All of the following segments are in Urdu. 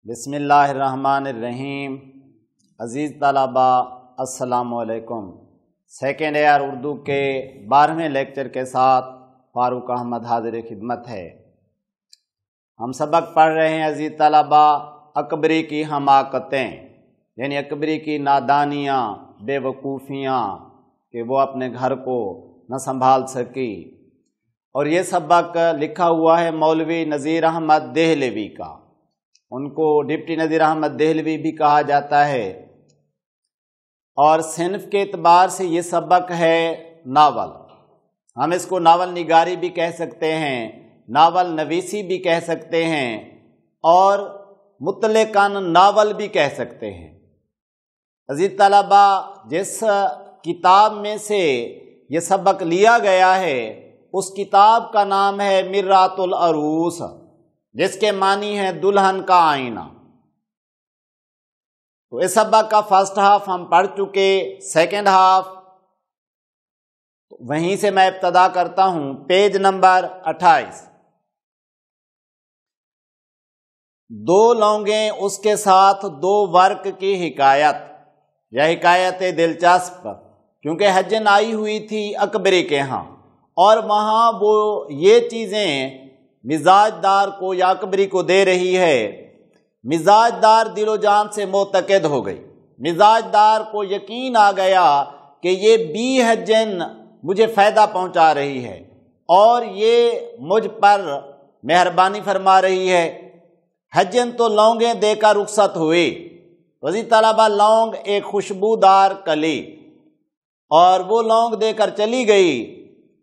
بسم اللہ الرحمن الرحیم۔ عزیز طلباء السلام علیکم۔ سیکنڈ ایئر اردو کے 12ویں لیکچر کے ساتھ فاروق احمد حاضر خدمت ہے۔ ہم سبق پڑھ رہے ہیں عزیز طلباء اکبری کی حماقتیں، یعنی اکبری کی نادانیاں، بے وقوفیاں کہ وہ اپنے گھر کو نہ سنبھال سکی۔ اور یہ سبق لکھا ہوا ہے مولوی نذیر احمد دہلوی کا، ان کو ڈپٹی نذیر احمد دہلوی بھی کہا جاتا ہے۔ اور صنف کے اعتبار سے یہ سبق ہے ناول، ہم اس کو ناول نگاری بھی کہہ سکتے ہیں، ناول نویسی بھی کہہ سکتے ہیں، اور مطلقاً ناول بھی کہہ سکتے ہیں۔ عزیز طلباء، جس کتاب میں سے یہ سبق لیا گیا ہے اس کتاب کا نام ہے مرآت العروس، جس کے معنی ہے دلہن کا آئینہ۔ تو اس سبق کا فرسٹ ہاف ہم پڑھ چکے، سیکنڈ ہاف وہیں سے میں ابتدا کرتا ہوں، پیج نمبر 28۔ دو لونگیں اس کے ساتھ دو ورق کی حکایت، یہ حکایت دلچسپ کیونکہ حجن آئی ہوئی تھی اکبری کے ہاں، اور وہاں وہ یہ چیزیں مزاج دار کو یا اکبری کو دے رہی ہے۔ مزاج دار دل و جان سے معتقد ہو گئی، مزاج دار کو یقین آ گیا کہ یہ بی حجن مجھے فائدہ پہنچا رہی ہے اور یہ مجھ پر مہربانی فرما رہی ہے۔ حجن تو لونگیں دے کر رخصت ہوئی۔ عزیز طلباء، لونگ ایک خوشبودار کلی، اور وہ لونگ دے کر چلی گئی۔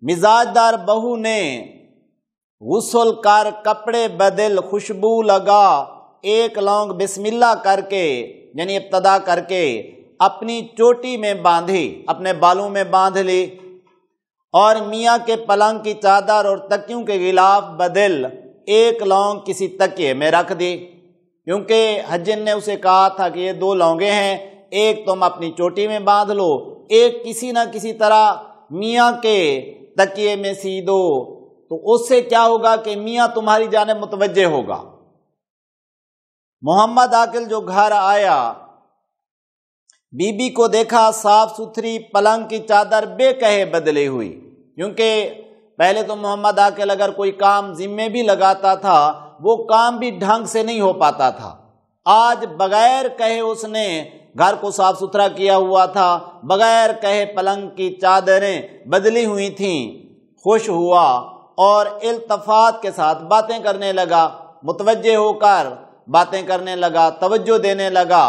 مزاج دار بہو نے غسل کر کپڑے بدل خوشبو لگا، ایک لونگ بسم اللہ کر کے یعنی ابتدا کر کے اپنی چوٹی میں باندھی، اپنے بالوں میں باندھ لی، اور میاں کے پلنگ کی چادر اور تکیوں کے غلاف بدل ایک لونگ کسی تکیے میں رکھ دی، کیونکہ حجن نے اسے کہا تھا کہ یہ دو لونگیں ہیں، ایک تم اپنی چوٹی میں باندھ لو، ایک کسی نہ کسی طرح میاں کے تکیے میں سی دو، تو اس سے کیا ہوگا کہ میاں تمہاری جانب متوجہ ہوگا۔ محمد عاقل جو گھر آیا، بی بی کو دیکھا صاف ستھری پلنگ کی چادر بے کہے بدلی ہوئی، کیونکہ پہلے تو محمد عاقل اگر کوئی کام ذمے بھی لگاتا تھا وہ کام بھی ڈھنگ سے نہیں ہو پاتا تھا۔ آج بغیر کہے اس نے گھر کو صاف ستھرا کیا ہوا تھا، بغیر کہے پلنگ کی چادریں بدلی ہوئی تھیں۔ خوش ہوا اور التفات کے ساتھ باتیں کرنے لگا، متوجہ ہو کر باتیں کرنے لگا، توجہ دینے لگا۔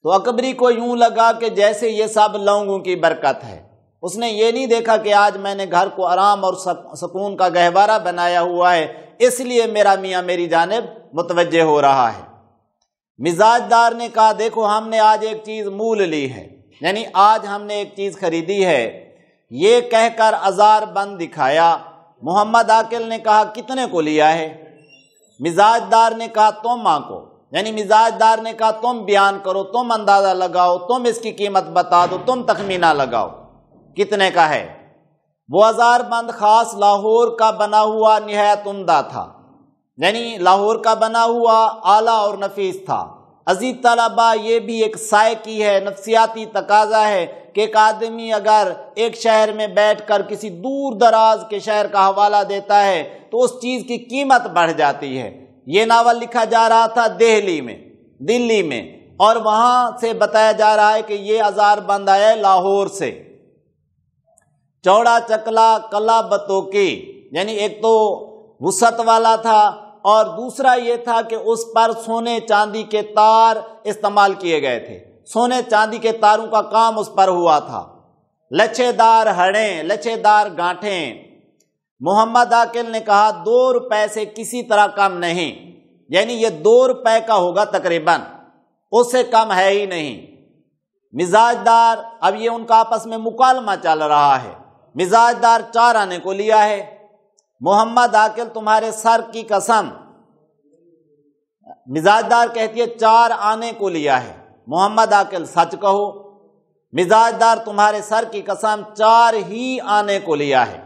تو اکبری کو یوں لگا کہ جیسے یہ سب لونگوں کی برکت ہے۔ اس نے یہ نہیں دیکھا کہ آج میں نے گھر کو آرام اور سکون کا گہوارہ بنایا ہوا ہے، اس لیے میرا میاں میری جانب متوجہ ہو رہا ہے۔ مزاج دار نے کہا دیکھو ہم نے آج ایک چیز مول لی ہے، یعنی آج ہم نے ایک چیز خریدی ہے، یہ کہہ کر ازار بند دکھایا۔ محمد عاقل نے کہا کتنے کو لیا ہے؟ مزاج دار نے کہا تم ماں کو، یعنی مزاج دار نے کہا تم بیان کرو، تم اندازہ لگاؤ، تم اس کی قیمت بتا دو، تم تخمینہ لگاؤ کتنے کا ہے۔ وہ ازار بند خاص لاہور کا بنا ہوا نہایت عمدہ تھا، یعنی لاہور کا بنا ہوا اعلیٰ اور نفیس تھا۔ عزیز طلباء، یہ بھی ایک سائیکی ہے، نفسیاتی تقاضا ہے کہ ایک آدمی اگر ایک شہر میں بیٹھ کر کسی دور دراز کے شہر کا حوالہ دیتا ہے تو اس چیز کی قیمت بڑھ جاتی ہے۔ یہ ناول لکھا جا رہا تھا دلی میں، اور وہاں سے بتایا جا رہا ہے کہ یہ ازار بند آیا ہے لاہور سے۔ چوڑا چکلا کلا بتوکی، یعنی ایک تو وسعت والا تھا اور دوسرا یہ تھا کہ اس پر سونے چاندی کے تار استعمال کیے گئے تھے، سونے چاندی کے تاروں کا کام اس پر ہوا تھا۔ لچھے دار ہڑیں، لچھے دار گانٹھیں۔ محمد عاقل نے کہا 2 روپے سے کسی طرح کم نہیں، یعنی یہ 2 روپے کا ہوگا تقریباً، اس سے کم ہے ہی نہیں۔ مزاج دار، اب یہ ان کا آپس میں مکالمہ چل رہا ہے، مزاج دار 4 آنے کو لیا ہے۔ محمد عاقل تمہارے سر کی قسم، مزاج دار کہتی ہے 4 آنے کو لیا ہے۔ محمد عاقل سچ کہو، مزاج دار تمہارے سر کی قسم 4 ہی آنے کو لیا ہے،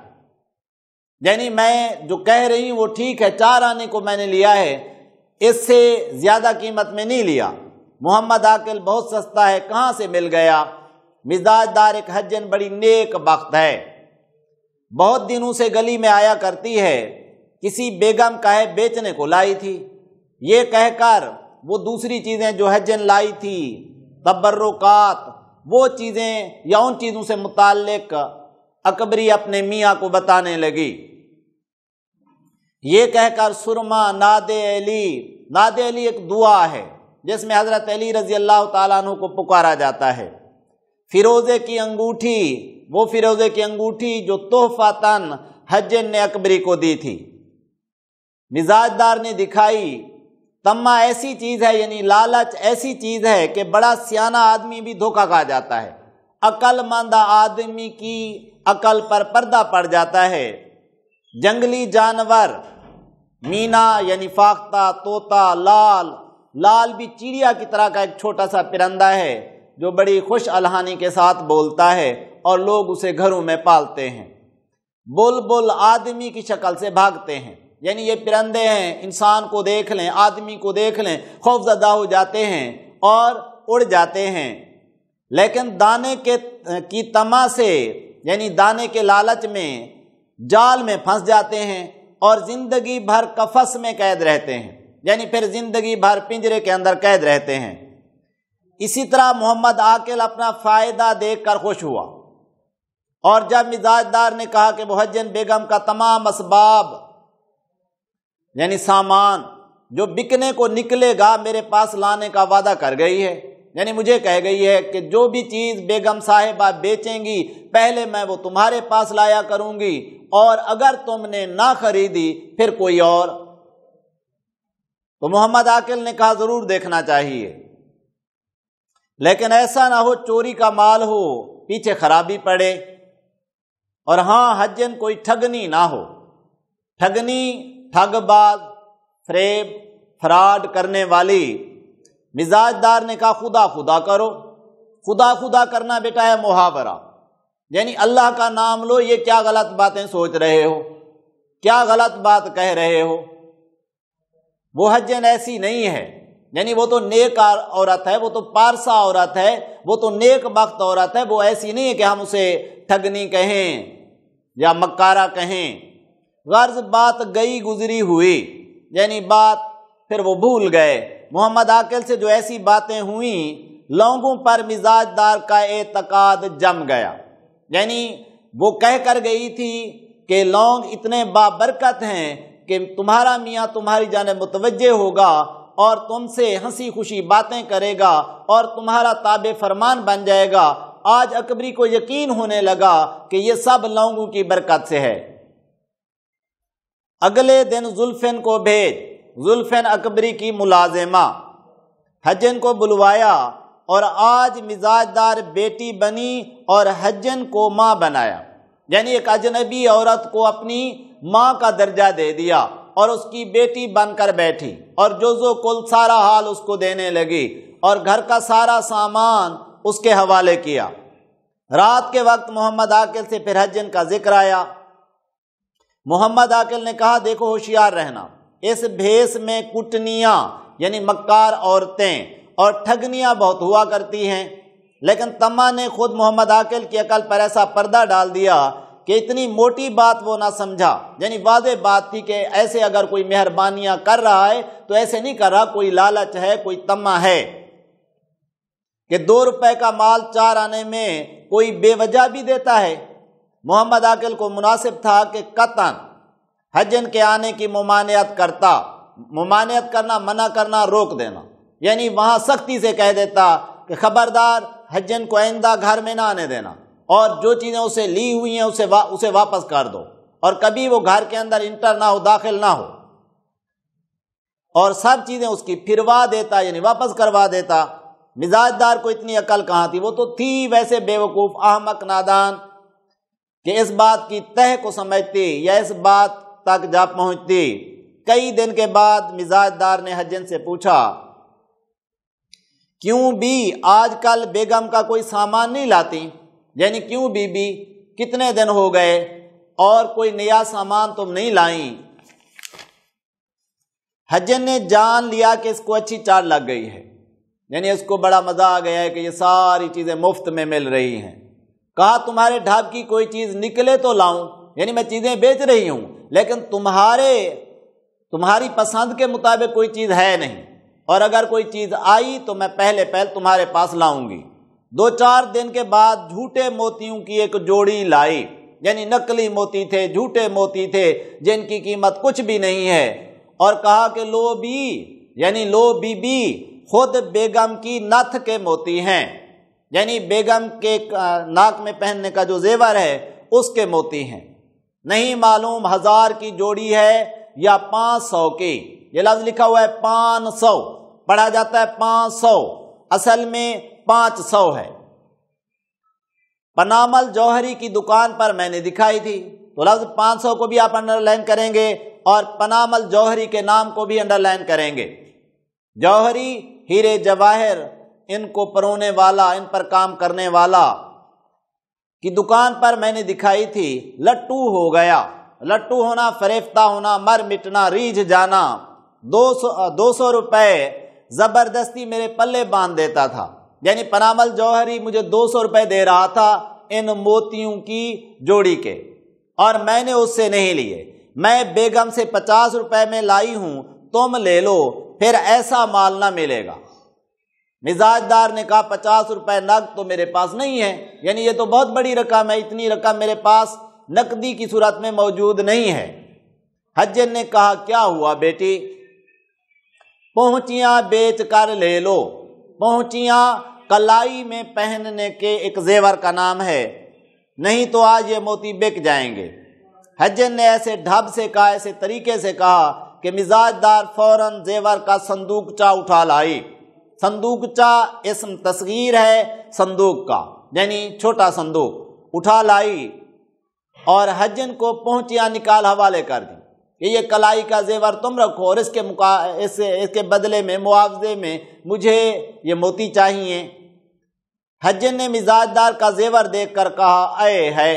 یعنی میں جو کہہ رہی ہوں وہ ٹھیک ہے، 4 آنے کو میں نے لیا ہے، اس سے زیادہ قیمت میں نہیں لیا، محمد عاقل بہت سستا ہے، کہاں سے مل گیا؟ مزاج دار ایک حجن بڑی نیک بخت ہے، بہت دنوں سے گلی میں آیا کرتی ہے، کسی بیگم کا ہے بیچنے کو لائی تھی، یہ کہہ کر وہ دوسری چیزیں جو حجن لائی تھی، تبرکات، وہ چیزیں یا ان چیزوں سے متعلق اکبری اپنے میاں کو بتانے لگی، یہ کہہ کر سرما، ناد علی، ناد علی ایک دعا ہے جس میں حضرت علی رضی اللہ تعالیٰ عنہ کو پکارا جاتا ہے، فیروزے کی انگوٹھی، وہ فیروزے کی انگوٹھی جو تحفۃً حجن نے اکبری کو دی تھی، مزاج دار نے دکھائی۔ تما ایسی چیز ہے، یعنی لالچ ایسی چیز ہے کہ بڑا سیانہ آدمی بھی دھوکہ کھا جاتا ہے، عقل مند آدمی کی عقل پر پردہ پڑ جاتا ہے۔ جنگلی جانور، مینا یعنی فاختہ، طوطا، لال بھی چڑیا کی طرح کا ایک چھوٹا سا پرندہ ہے جو بڑی خوش الحانی کے ساتھ بولتا ہے اور لوگ اسے گھروں میں پالتے ہیں۔ بلبل آدمی کی شکل سے بھاگتے ہیں، یعنی یہ پرندے ہیں، انسان کو دیکھ لیں، آدمی کو دیکھ لیں، خوف زدہ ہو جاتے ہیں اور اڑ جاتے ہیں، لیکن دانے کی طمع سے، یعنی دانے کے لالچ میں جال میں پھنس جاتے ہیں اور زندگی بھر قفس میں قید رہتے ہیں، یعنی پھر زندگی بھر پنجرے کے اندر قید رہتے ہیں۔ اسی طرح محمد عاقل اپنا فائدہ دیکھ کر خوش ہوا، اور جب مزاج دار نے کہا کہ محجن بیگم کا تمام اسباب یعنی سامان جو بکنے کو نکلے گا میرے پاس لانے کا وعدہ کر گئی ہے، یعنی مجھے کہہ گئی ہے کہ جو بھی چیز بیگم صاحبہ بیچیں گی پہلے میں وہ تمہارے پاس لایا کروں گی، اور اگر تم نے نہ خریدی پھر کوئی اور۔ تو محمد عاقل نے کہا ضرور دیکھنا چاہیے، لیکن ایسا نہ ہو چوری کا مال ہو، پیچھے خرابی پڑے، اور ہاں حجن کوئی ٹھگنی نہ ہو، ٹھگنی، ٹھگ باز، فریب، فراڈ کرنے والی۔ مزاج دار نے کہا خدا خدا کرو۔ خدا خدا کرنا بیٹا ہے محاورہ، یعنی اللہ کا نام لو، یہ کیا غلط باتیں سوچ رہے ہو، کیا غلط بات کہہ رہے ہو؟ وہ حجن ایسی نہیں ہے، یعنی وہ تو نیک عورت ہے، وہ تو پارسا عورت ہے، وہ تو نیک بخت عورت ہے، وہ ایسی نہیں ہے کہ ہم اسے ٹھگنی کہیں یا مکارہ کہیں۔ غرض بات گئی گزری ہوئی، یعنی بات پھر وہ بھول گئے۔ محمد عاقل سے جو ایسی باتیں ہوئیں، لوگوں پر مزاج دار کا اعتقاد جم گیا، یعنی وہ کہہ کر گئی تھی کہ لوگ اتنے بابرکت ہیں کہ تمہارا میاں تمہاری جانب متوجہ ہوگا اور تم سے ہنسی خوشی باتیں کرے گا اور تمہارا تابع فرمان بن جائے گا۔ آج اکبری کو یقین ہونے لگا کہ یہ سب لوگوں کی برکت سے ہے۔ اگلے دن زلفن کو بھیج، زلفن اکبری کی ملازمہ، حجن کو بلوایا، اور آج مزاج دار بیٹی بنی اور حجن کو ماں بنایا، یعنی ایک اجنبی عورت کو اپنی ماں کا درجہ دے دیا اور اس کی بیٹی بن کر بیٹھی، اور جزو کل سارا حال اس کو دینے لگی اور گھر کا سارا سامان اس کے حوالے کیا۔ رات کے وقت محمد عاقل سے پھر حجن کا ذکر آیا۔ محمد عاقل نے کہا دیکھو ہوشیار رہنا، اس بھیس میں کٹنیاں یعنی مکار عورتیں اور ٹھگنیاں بہت ہوا کرتی ہیں، لیکن تما نے خود محمد عاقل کی عقل پر ایسا پردہ ڈال دیا کہ اتنی موٹی بات وہ نہ سمجھا، یعنی واضح بات تھی کہ ایسے اگر کوئی مہربانیاں کر رہا ہے تو ایسے نہیں کر رہا، کوئی لالچ ہے، کوئی تما ہے کہ 2 روپے کا مال 4 آنے میں کوئی بے وجہ بھی دیتا ہے۔ محمد عاقل کو مناسب تھا کہ قطعاً حجن کے آنے کی ممانعت کرتا، ممانعت کرنا، منع کرنا، روک دینا، یعنی وہاں سختی سے کہہ دیتا کہ خبردار حجن کو آئندہ گھر میں نہ آنے دینا، اور جو چیزیں اسے لی ہوئی ہیں اسے واپس کر دو، اور کبھی وہ گھر کے اندر انٹر نہ ہو، داخل نہ ہو، اور سب چیزیں اس کی پھروا دیتا، یعنی واپس کروا دیتا۔ مزاج دار کو اتنی عقل کہاں تھی، وہ تو تھی ویسے بیوقوف، احمق، نادان، کہ اس بات کی تہ کو سمجھتی یا اس بات تک جا پہنچتی۔ کئی دن کے بعد مزاج دار نے حجن سے پوچھا کیوں بھی آج کل بیگم کا کوئی سامان نہیں لاتی، یعنی کیوں بی بی کتنے دن ہو گئے اور کوئی نیا سامان تم نہیں لائیں؟ حجن نے جان لیا کہ اس کو اچھی چال لگ گئی ہے، یعنی اس کو بڑا مزہ آ گیا ہے کہ یہ ساری چیزیں مفت میں مل رہی ہیں۔ کہا تمہارے ڈھاب کی کوئی چیز نکلے تو لاؤں، یعنی میں چیزیں بیچ رہی ہوں لیکن تمہاری پسند کے مطابق کوئی چیز ہے نہیں، اور اگر کوئی چیز آئی تو میں پہلے تمہارے پاس لاؤں گی۔ 2-4 دن کے بعد جھوٹے موتیوں کی ایک جوڑی لائی، یعنی نقلی موتی تھے، جھوٹے موتی تھے جن کی قیمت کچھ بھی نہیں ہے، اور کہا کہ لو بی بی خود بیگم کی نتھ کے موتی ہیں، یعنی بیگم کے ناک میں پہننے کا جو زیور ہے اس کے موتی ہیں۔ نہیں معلوم 1000 کی جوڑی ہے یا 500 کی، یہ لفظ لکھا ہوا ہے 500، پڑھا جاتا ہے 500، اصل میں 500 ہے۔ پنامل جوہری کی دکان پر میں نے دکھائی تھی، تو لفظ 500 کو بھی آپ انڈر لائن کریں گے اور پنامل جوہری کے نام کو بھی انڈر لائن کریں گے۔ جوہری ہیرے جواہر ان کو پرونے والا، ان پر کام کرنے والا کی دکان پر میں نے دکھائی تھی، لٹو ہو گیا۔ لٹو ہونا، فریفتہ ہونا، مر مٹنا، ریجھ جانا۔ 200 روپے زبردستی میرے پلے باندھ دیتا تھا، یعنی پنامل جوہری مجھے 200 روپے دے رہا تھا ان موتیوں کی جوڑی کے، اور میں نے اس سے نہیں لیے۔ میں بیگم سے 50 روپے میں لائی ہوں، تم لے لو، پھر ایسا مال نہ ملے گا۔ مزاج دار نے کہا 50 روپے نقد تو میرے پاس نہیں ہے، یعنی یہ تو بہت بڑی رقم ہے، اتنی رقم میرے پاس نقدی کی صورت میں موجود نہیں ہے۔ حجن نے کہا کیا ہوا بیٹی؟ پہنچیاں بیچ کر لے لو۔ پہنچیاں کلائی میں پہننے کے ایک زیور کا نام ہے، نہیں تو آج یہ موتی بک جائیں گے۔ حجن نے ایسے ڈھب سے کہا، ایسے طریقے سے کہا کہ مزاج دار فوراً زیور کا صندوقچہ اٹھا لائی۔ صندوقچہ اسم تصغیر ہے صندوق کا، یعنی چھوٹا صندوق اٹھا لائی اور حجن کو پہنچیاں نکال حوالے کر دی کہ یہ کلائی کا زیور تم رکھو، اور اس کے بدلے میں، معاوضے میں مجھے یہ موتی چاہیے۔ حجن نے مزاج دار کا زیور دیکھ کر کہا اے ہے،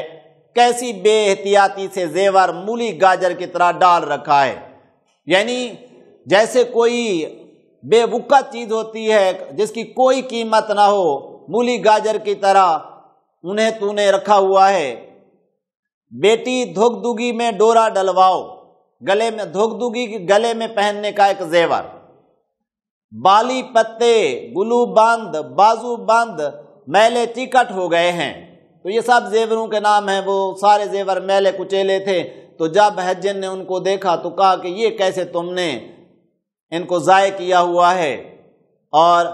کیسی بے احتیاطی سے زیور مولی گاجر کی طرح ڈال رکھا ہے، یعنی جیسے کوئی بے وقت چیز ہوتی ہے جس کی کوئی قیمت نہ ہو، مولی گاجر کی طرح انہیں تو نے رکھا ہوا ہے۔ بیٹی دھگدگی میں ڈورا ڈلواؤ، گلے میں دھگدگی گلے میں پہننے کا ایک زیور، بالی پتے، گلو بند، بازو بند، میلے ٹکٹ ہو گئے ہیں۔ تو یہ سب زیوروں کے نام ہیں، وہ سارے زیور میلے کچیلے تھے۔ تو جب حجن نے ان کو دیکھا تو کہا کہ یہ کیسے تم نے ان کو ضائع کیا ہوا ہے، اور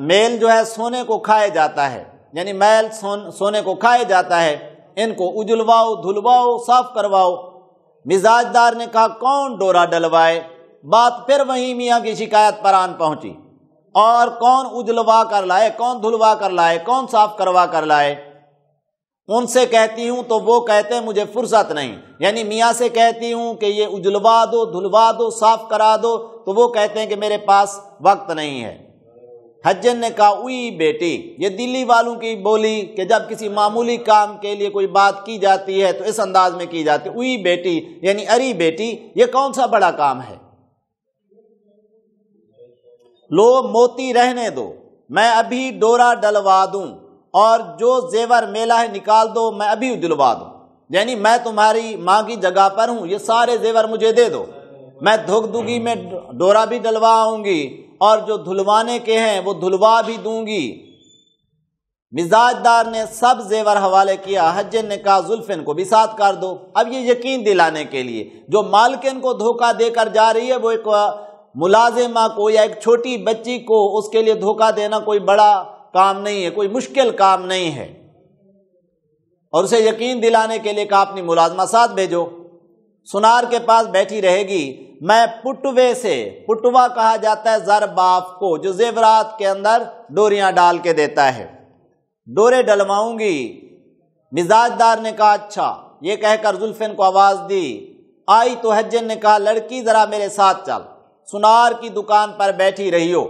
میل جو ہے سونے کو کھائے جاتا ہے، یعنی میل سونے کو کھائے جاتا ہے، ان کو اجلواؤ، دھلواؤ، صاف کرواؤ۔ مزاج دار نے کہا کون ڈورا ڈلوائے؟ بات پھر وہیں میاں کی شکایت پر آن پہنچی، اور کون اجلوا کر لائے، کون دھلوا کر لائے، کون صاف کروا کر لائے؟ ان سے کہتی ہوں تو وہ کہتے ہیں مجھے فرصت نہیں، یعنی میاں سے کہتی ہوں کہ یہ اجلوا دو، دھلوا دو، صاف کرا دو، تو وہ کہتے ہیں کہ میرے پاس وقت نہیں ہے۔ حجن نے کہا اوئی بیٹی، یہ دلی والوں کی بولی کہ جب کسی معمولی کام کے لیے کوئی بات کی جاتی ہے تو اس انداز میں کی جاتی ہے، اوئی بیٹی یعنی اری بیٹی، یہ کون سا بڑا کام ہے؟ لو موتی رہنے دو، میں ابھی ڈورا ڈلوا دوں، اور جو زیور میلا ہے نکال دو، میں ابھی دلوا دوں، یعنی میں تمہاری ماں کی جگہ پر ہوں، یہ سارے زیور مجھے دے دو، میں دھگدگی میں ڈورا بھی ڈلوا آؤں گی، اور جو دھلوانے کے ہیں وہ دھلوا بھی دوں گی۔ مزاج دار نے سب زیور حوالے کیا۔ حجن نے کہا زلفن کو بھی ساتھ کر دو۔ اب یہ یقین دلانے کے لیے جو مالکن کو دھوکہ دے کر جا رہی ہے، وہ ایک ملازمہ کو یا ایک چھوٹی بچی کو اس کے لیے دھوکہ دینا کوئی بڑا کام نہیں ہے، کوئی مشکل کام نہیں ہے، اور اسے یقین دلانے کے لیے کہا اپنی ملازمہ ساتھ بھیجو، سنار کے پاس بیٹھی رہے گی، میں پٹوے سے، پٹوا کہا جاتا ہے زر باف کو جو زیورات کے اندر ڈوریاں ڈال کے دیتا ہے، ڈورے ڈلواؤں گی۔ مزاج دار نے کہا اچھا، یہ کہہ کر زلفن کو آواز دی۔ آئی تو حجن نے کہا لڑکی ذرا میرے ساتھ چل، سنار کی دکان پر بیٹھی رہی ہو۔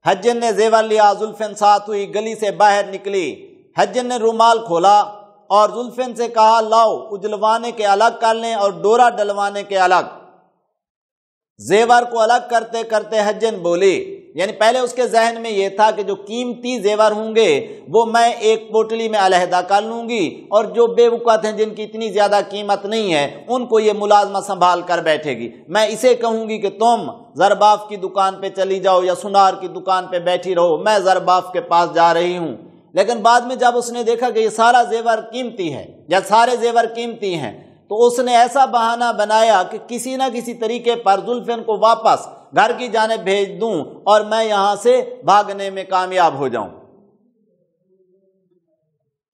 حجن نے زیور لیا، زلفن ساتھ ہوئی، گلی سے باہر نکلی۔ حجن نے رومال کھولا اور زلفن سے کہا لاؤ، اجلوانے کے الگ کر لیں اور ڈورا ڈلوانے کے الگ۔ زیور کو الگ کرتے کرتے حجن بولی، یعنی پہلے اس کے ذہن میں یہ تھا کہ جو قیمتی زیور ہوں گے وہ میں ایک پوٹلی میں علیحدہ کر لوں گی، اور جو بے وقت ہیں جن کی اتنی زیادہ قیمت نہیں ہے ان کو یہ ملازمہ سنبھال کر بیٹھے گی۔ میں اسے کہوں گی کہ تم زرباف کی دکان پہ چلی جاؤ یا سنار کی دکان پہ بیٹھی رہو، میں زرباف کے پاس جا رہی ہوں۔ لیکن بعد میں جب اس نے دیکھا کہ یہ سارا زیور قیمتی ہے یا سارے زیور قیمتی ہیں، تو اس نے ایسا بہانہ بنایا کہ کسی نہ کسی طریقے پر زلفین کو واپس گھر کی جانب بھیج دوں اور میں یہاں سے بھاگنے میں کامیاب ہو جاؤں۔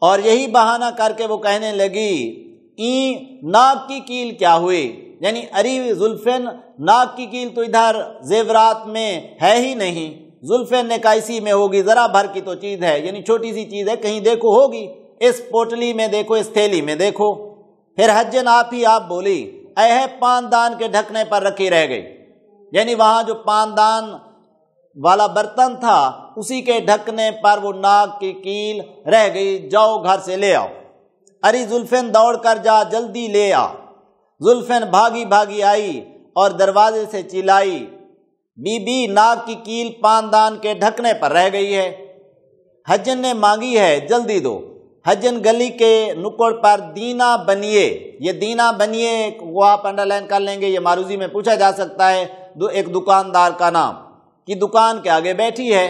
اور یہی بہانہ کر کے وہ کہنے لگی ناک کی کیل کیا ہوئی، یعنی ارے زلفین ناک کی کیل تو ادھر زیورات میں ہے ہی نہیں۔ زلفین نے کہا اسی میں ہوگی، ذرا بھر کی تو چیز ہے، یعنی چھوٹی سی چیز ہے، کہیں دیکھو ہوگی، اس پوٹلی میں دیکھو، اس تھیلی میں دیکھو۔ پھر حجن آپ بولی اے پاندان کے ڈھکنے پر رکھی رہ گئی، یعنی وہاں جو پاندان والا برتن تھا اسی کے ڈھکنے پر وہ ناک کی کیل رہ گئی، جاؤ گھر سے لے آؤ۔ ارے زلفین دوڑ کر جا، جلدی لے آ۔ زلفین بھاگی بھاگی آئی اور دروازے سے چلائی، بی بی ناک کی کیل پاندان کے ڈھکنے پر رہ گئی ہے، حجن نے مانگی ہے، جلدی دو۔ حجن گلی کے نکڑ پر دینا بنیے، یہ دینا بنیے وہ آپ انڈر لائن کر لیں گے، یہ معروضی میں پوچھا جا سکتا ہے، ایک دکاندار کا نام کی دکان کے آگے بیٹھی ہے۔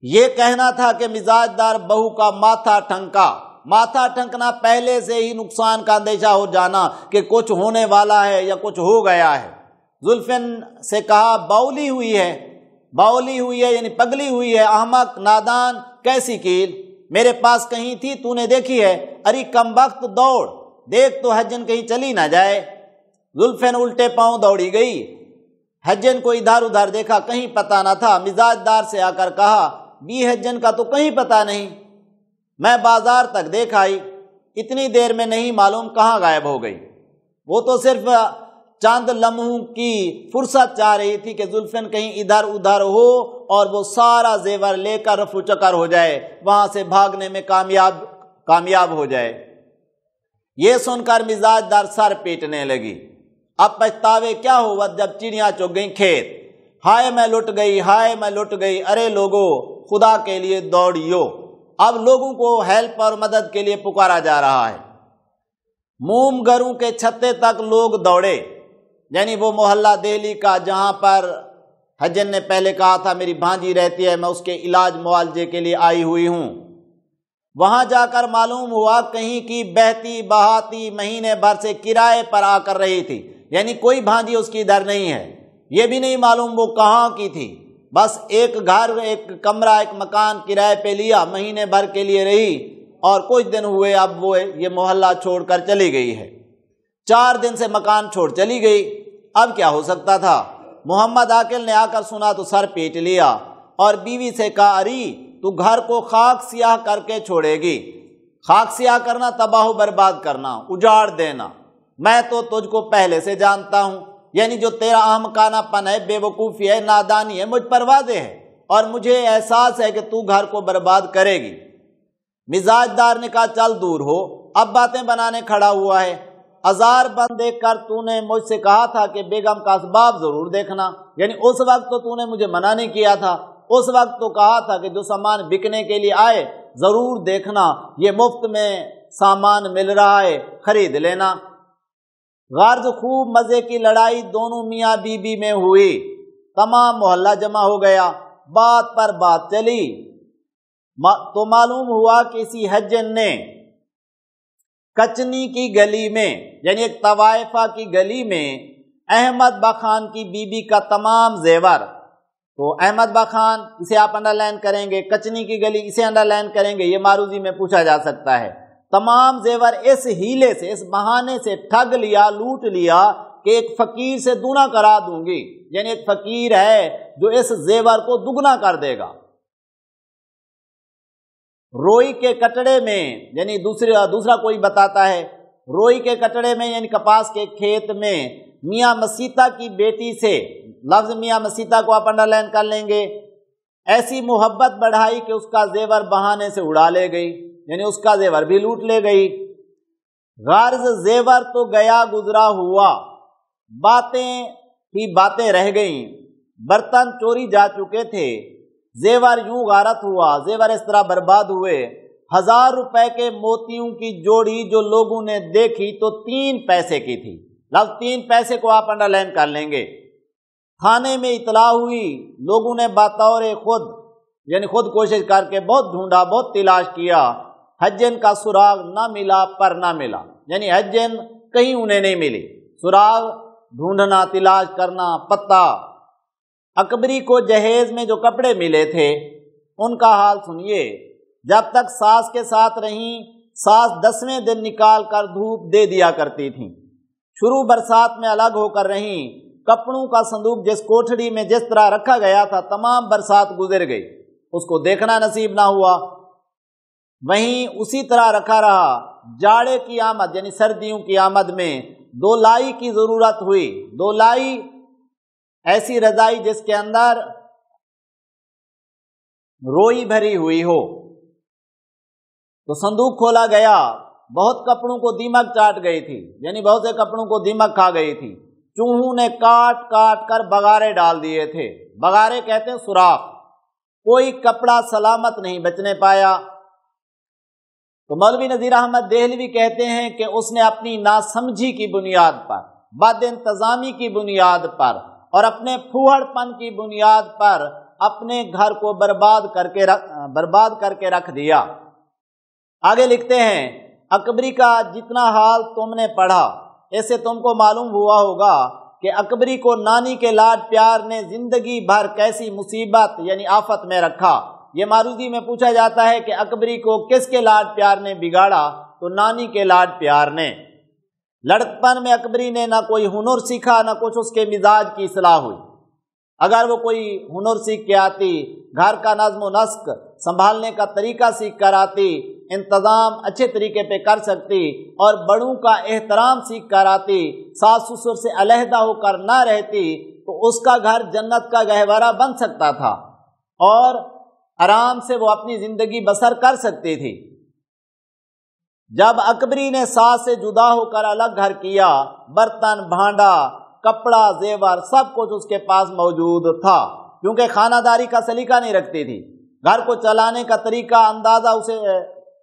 یہ کہنا تھا کہ مزاج دار بہو کا ماتھا ٹھنکا، ماتھا ٹھنکنا پہلے سے ہی نقصان کا اندیشہ ہو جانا کہ کچھ ہونے والا ہے یا کچھ ہو گیا ہے۔ زلفین سے کہا باولی ہوئی ہے، باولی ہوئی ہے یعنی پگلی ہوئی ہے، احمق نادان، کیسی کیل میرے پاس کہیں تھی تو نے دیکھی ہے؟ ارے کم وقت دوڑ، دیکھ تو حجن کہیں چلی نہ جائے۔ زلفین الٹے پاؤں دوڑی گئی، حجن کو ادھر ادھر دیکھا، کہیں پتہ نہ تھا۔ مزاج دار سے آ کر کہا بی حجن کا تو کہیں پتہ نہیں، میں بازار تک دیکھ آئی، اتنی دیر میں نہیں معلوم کہاں غائب ہو گئی۔ وہ تو صرف چند لمحوں کی فرصت چاہ رہی تھی کہ زلفین کہیں ادھر ادھر ہو اور وہ سارا زیور لے کر رفو چکر ہو جائے، وہاں سے بھاگنے میں کامیاب ہو جائے۔ یہ سن کر مزاج دار سر پیٹنے لگی، اب پچھتاوے کیا ہوا جب چڑیاں چگ گئیں کھیت، ہائے میں لٹ گئی، ہائے میں لٹ گئی، ارے لوگوں خدا کے لیے دوڑیو۔ اب لوگوں کو ہیلپ اور مدد کے لیے پکارا جا رہا ہے۔ موم گروں کے چھتے تک لوگ دوڑے، یعنی وہ محلہ دہلی کا جہاں پر حجن نے پہلے کہا تھا میری بھانجی رہتی ہے، میں اس کے علاج معالجے کے لیے آئی ہوئی ہوں۔ وہاں جا کر معلوم ہوا کہیں کی بہتی بہاتی مہینے بھر سے کرائے پر آ کر رہی تھی، یعنی کوئی بھانجی اس کی ادھر نہیں ہے، یہ بھی نہیں معلوم وہ کہاں کی تھی، بس ایک گھر، ایک کمرہ، ایک مکان کرائے پہ لیا، مہینے بھر کے لیے رہی اور کچھ دن ہوئے اب وہ یہ محلہ چھوڑ کر چلی گئی ہے۔ 4 دن سے مکان چھوڑ چلی گئی، اب کیا ہو سکتا تھا؟ محمد عاقل نے آ کر سنا تو سر پیٹ لیا اور بیوی سے کہا اری تو گھر کو خاک سیاہ کر کے چھوڑے گی؟ خاک سیاہ کرنا تباہ و برباد کرنا، اجاڑ دینا، میں تو تجھ کو پہلے سے جانتا ہوں، یعنی جو تیرا احمقانہ پن ہے، بے وقوفی ہے، نادانی ہے، مجھ پر واضح ہے اور مجھے احساس ہے کہ تو گھر کو برباد کرے گی۔ مزاج دار نے کہا چل دور ہو، اب باتیں بنانے کھڑا ہوا ہے، ہزار بند دیکھ کر تو نے مجھ سے کہا تھا کہ بیگم کا اسباب ضرور دیکھنا، یعنی اس وقت تو نے مجھے منع نہیں کیا تھا، اس وقت تو کہا تھا کہ جو سامان بکنے کے لیے آئے ضرور دیکھنا، یہ مفت میں سامان مل رہا ہے خرید لینا۔ غرض خوب مزے کی لڑائی دونوں میاں بی بی میں ہوئی، تمام محلہ جمع ہو گیا، بات پر بات چلی تو معلوم ہوا کہ اسی حجن نے کچنی کی گلی میں، یعنی ایک طوائفہ کی گلی میں، احمد بخان کی بی بی کا تمام زیور، تو احمد بخان اسے آپ انڈر لائن کریں گے، کچنی کی گلی اسے انڈر لائن کریں گے، یہ معروضی میں پوچھا جا سکتا ہے، تمام زیور اس ہیلے سے، اس بہانے سے ٹھگ لیا، لوٹ لیا کہ ایک فقیر سے دونا کرا دوں گی، یعنی ایک فقیر ہے جو اس زیور کو دگنا کر دے گا۔ روئی کے کٹڑے میں، یعنی دوسرا کوئی بتاتا ہے، روئی کے کٹڑے میں یعنی کپاس کے کھیت میں میاں مسیطہ کی بیٹی سے، لفظ میاں مسیطہ کو آپ انڈر لائن کر لیں گے، ایسی محبت بڑھائی کہ اس کا زیور بہانے سے اڑا لے گئی، یعنی اس کا زیور بھی لوٹ لے گئی۔ غرض زیور تو گیا گزرا ہوا، باتیں ہی باتیں رہ گئیں، برتن چوری جا چکے تھے، زیور یوں غارت ہوا، زیور اس طرح برباد ہوئے۔ 1000 روپے کے موتیوں کی جوڑی جو لوگوں نے دیکھی تو 3 پیسے کی تھی۔ لفظ 3 پیسے کو آپ انڈر لائن کر لیں گے۔ تھانے میں اطلاع ہوئی، لوگوں نے بطور خود یعنی خود کوشش کر کے بہت ڈھونڈا، بہت تلاش کیا، حجن کا سراغ نہ ملا پر نہ ملا، یعنی حجن کہیں انہیں نہیں ملی، سراغ ڈھونڈنا، تلاش کرنا، پتہ۔ اکبری کو جہیز میں جو کپڑے ملے تھے ان کا حال سنیے۔ جب تک ساس کے ساتھ رہیں، ساس 10ویں دن نکال کر دھوپ دے دیا کرتی تھیں۔ شروع برسات میں الگ ہو کر رہیں، کپڑوں کا صندوق جس کوٹھڑی میں جس طرح رکھا گیا تھا تمام برسات گزر گئی، اس کو دیکھنا نصیب نہ ہوا، وہیں اسی طرح رکھا رہا۔ جاڑے کی آمد یعنی سردیوں کی آمد میں 2 لائی کی ضرورت ہوئی۔ 2 لائی ایسی رضائی جس کے اندر روئی بھری ہوئی ہو، تو صندوق کھولا گیا، بہت کپڑوں کو دیمک چاٹ گئی تھی، یعنی بہت سے کپڑوں کو دیمک کھا گئی تھی۔ چوہوں نے کاٹ کاٹ کر بغارے ڈال دیے تھے، بغارے کہتے ہیں سوراخ، کوئی کپڑا سلامت نہیں بچنے پایا۔ تو مولوی نذیر احمد دہلوی کہتے ہیں کہ اس نے اپنی ناسمجھی کی بنیاد پر، بد انتظامی کی بنیاد پر اور اپنے پھوہڑ پن کی بنیاد پر اپنے گھر کو برباد کر کے رکھ دیا۔ آگے لکھتے ہیں، اکبری کا جتنا حال تم نے پڑھا اس سے تم کو معلوم ہوا ہوگا کہ اکبری کو نانی کے لاڈ پیار نے زندگی بھر کیسی مصیبت یعنی آفت میں رکھا۔ یہ معروضی میں پوچھا جاتا ہے کہ اکبری کو کس کے لاڈ پیار نے بگاڑا، تو نانی کے لاڈ پیار نے۔ لڑکپن میں اکبری نے نہ کوئی ہنر سیکھا، نہ کچھ اس کے مزاج کی اصلاح ہوئی۔ اگر وہ کوئی ہنر سیکھ کے آتی، گھر کا نظم و نسق سنبھالنے کا طریقہ سیکھ کر آتی، انتظام اچھے طریقے پہ کر سکتی اور بڑوں کا احترام سیکھ کر آتی، ساس سسر سے علیحدہ ہو کر نہ رہتی، تو اس کا گھر جنت کا گہوارہ بن سکتا تھا اور آرام سے وہ اپنی زندگی بسر کر سکتی تھی۔ جب اکبری نے ساس سے جدا ہو کر الگ گھر کیا، برتن بھانڈا، کپڑا، زیور سب کچھ اس کے پاس موجود تھا، کیونکہ خانہ داری کا سلیقہ نہیں رکھتی تھی، گھر کو چلانے کا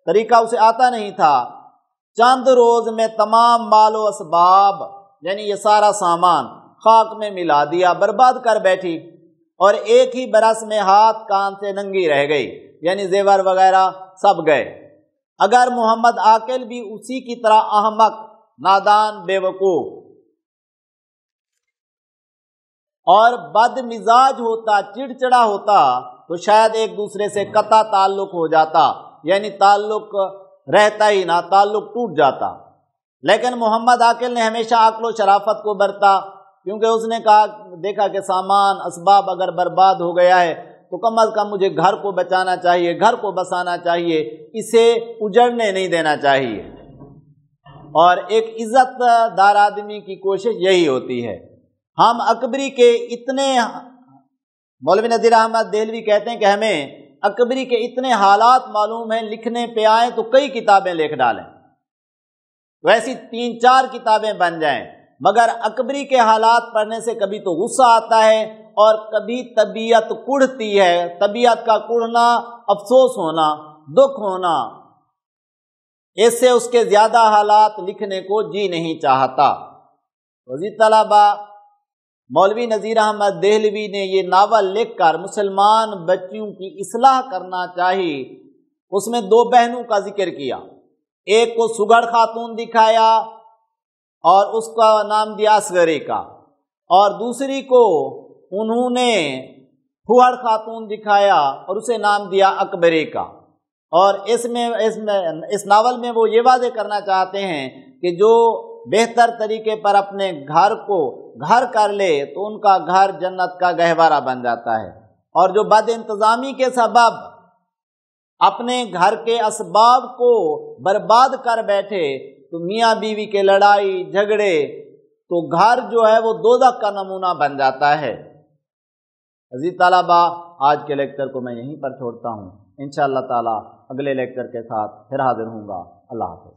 طریقہ اسے آتا نہیں تھا۔ چند روز میں تمام مال و اسباب یعنی یہ سارا سامان خاک میں ملا دیا، برباد کر بیٹھی، اور ایک ہی برس میں ہاتھ کان سے ننگی رہ گئی، یعنی زیور وغیرہ سب گئے۔ اگر محمد عاقل بھی اسی کی طرح احمق، نادان، بے وقوف اور بد مزاج ہوتا، چڑچڑا ہوتا، تو شاید ایک دوسرے سے قطع تعلق ہو جاتا، یعنی تعلق رہتا ہی نہ، تعلق ٹوٹ جاتا۔ لیکن محمد عاقل نے ہمیشہ عقل و شرافت کو برتا، کیونکہ اس نے دیکھا کہ سامان اسباب اگر برباد ہو گیا ہے تو کم از کم مجھے گھر کو بچانا چاہیے، گھر کو بسانا چاہیے، اسے اجڑنے نہیں دینا چاہیے۔ اور ایک عزت دار آدمی کی کوشش یہی ہوتی ہے۔ ہم اکبری کے اتنے، مولوی نذیر احمد دہلوی کہتے ہیں کہ ہمیں اکبری کے اتنے حالات معلوم ہیں، لکھنے پہ آئیں تو کئی کتابیں لکھ ڈالیں، ویسی 3-4 کتابیں بن جائیں، مگر اکبری کے حالات پڑھنے سے کبھی تو غصہ آتا ہے اور کبھی طبیعت کڑھتی ہے۔ طبیعت کا کڑھنا، افسوس ہونا، دکھ ہونا، اس سے اس کے زیادہ حالات لکھنے کو جی نہیں چاہتا۔ عزیز طلبہ، مولوی نذیر احمد دہلوی نے یہ ناول لکھ کر مسلمان بچیوں کی اصلاح کرنا چاہی۔ اس میں 2 بہنوں کا ذکر کیا، ایک کو سگڑ خاتون دکھایا اور اس کا نام دیا اصغری کا، اور دوسری کو انہوں نے پھوہڑ خاتون دکھایا اور اسے نام دیا اکبری کا۔ اور اس ناول میں وہ یہ واضح کرنا چاہتے ہیں کہ جو بہتر طریقے پر اپنے گھر کو گھر کر لے تو ان کا گھر جنت کا گہوارہ بن جاتا ہے، اور جو بد انتظامی کے سبب اپنے گھر کے اسباب کو برباد کر بیٹھے تو میاں بیوی کے لڑائی جھگڑے، تو گھر جو ہے وہ دوزخ کا نمونہ بن جاتا ہے۔ عزیز طلبہ، آج کے لیکچر کو میں یہیں پر چھوڑتا ہوں، انشاءاللہ تعالی اگلے لیکچر کے ساتھ پھر حاضر ہوں گا۔ اللہ حافظ۔